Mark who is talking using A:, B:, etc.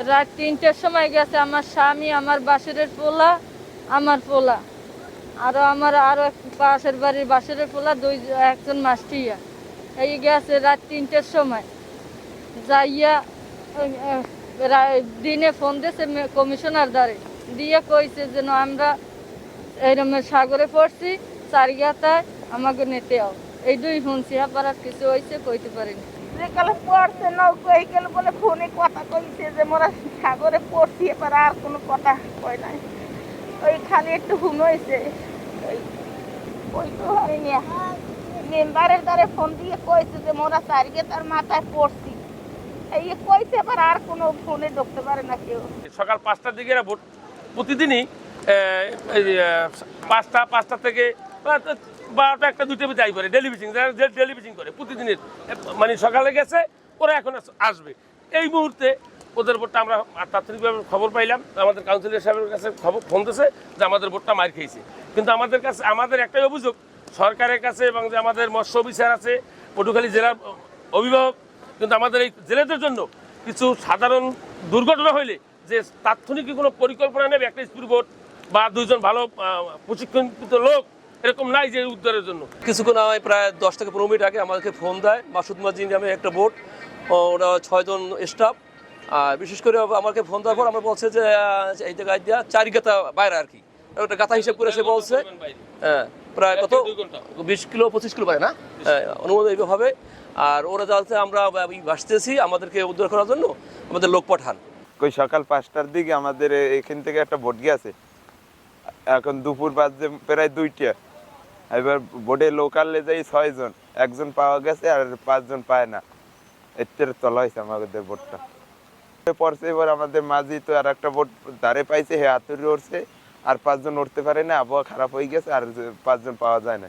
A: রাত ৩টার সময় গেছে আমার স্বামী, আমার বাসুরের পোলা, আমার পোলা, আরো পাশের বাড়ির বাসুরের পোলা, একজন মাস্টিয়া। এই গেছে রাত ৩টার সময় যাইয়া দিনে ফোন দিয়েছে কমিশনার দ্বারে, দিয়ে কইছে যেন আমরা এইরকম সাগরে পড়ছি, চারিগাতায় আমাকে নিতে আও। এই দুই শুনছি, আবার আর কিছু হয়েছে কইতে পারিনি।
B: যেকালে পড়ছে নৌকো এইকালে বলে ফোনে কথা কইছে যে মোরা সাগরে পড়ছি, এবার আর কোনো কথা কয় নাই। ওই খালি একটু হুম হয়েছে। ওই তো হয়নি, মেম্বারের দ্বারে ফোন দিয়ে কইছে যে মোরা চারিগে তার মাথায় পড়ছি, এই কইছে, এবার আর কোনো ফোনে ঢুকতে পারে না কেউ।
C: সকাল 5টার দিকে এরা ভোট প্রতিদিনই 5টা থেকে 12টা 1টা 2টা যাই করে ডেলিভিশন করে প্রতিদিনের, মানে সকালে গেছে, ওরা এখন আসবে। এই মুহূর্তে ওদের ভোটটা আমরা তাৎক্ষণিকভাবে খবর পাইলাম, আমাদের কাউন্সিলর সাহেবের কাছে ফোন দিয়েছে যে আমাদের ভোটটা মার খেয়েছে। কিন্তু আমাদের একটাই অভিযোগ সরকারের কাছে, এবং যে আমাদের মৎস্য অফিসার আছে, পটুয়াখালী জেলার অভিভাবক, কিন্তু আমাদের এই জেলেদের জন্য কিছু সাধারণ দুর্ঘটনা হইলে যে তাৎক্ষণিক কোনো পরিকল্পনা নেবে, একটা স্পিড বোট বা 2জন ভালো প্রশিক্ষিত লোক এরকম নাই যে উদ্ধারের জন্য।
D: কিছুক্ষণ আগে প্রায় 10 থেকে 15 মিনিট আগে আমাদেরকে ফোন দেয় মাসুদ মাজিদ নামে একটা বোট, ওরা 6 জন স্টাফ। আর বিশেষ করে আমাকে ফোন দেওয়ার পর আমরা বলছে যে এই জায়গায় দিয়া 4 গাতা বাইরে আর কি, একটা গাতা হিসেব করে সে বলছে হ্যাঁ প্রায় কত 20 কিলো 25 কিলো বাইরে না, অনুমোদন এইভাবে হবে। আর ওরা যাতে আমরা ভাসতেছি আমাদেরকে উদ্ধার করার জন্য আমাদের লোক পাঠান।
E: ওই সকাল 5টার দিকে আমাদের এখান থেকে একটা বোট গেছে, এখন দুপুর বাজে প্রায় 2টা। এবার বোটে লোকালে যাই 6 জন, একজন পাওয়া গেছে আর 5 জন পায় না, এর তলা হয়েছে আমাদের বোটটা পড়ছে। এবার আমাদের মাঝি তো আর একটা বোট ধারে পাইছে, হে হাতুড়ি উঠছে, আর 5 জন উঠতে পারে না, আবহাওয়া খারাপ হয়ে গেছে, আর 5 জন পাওয়া যায় না।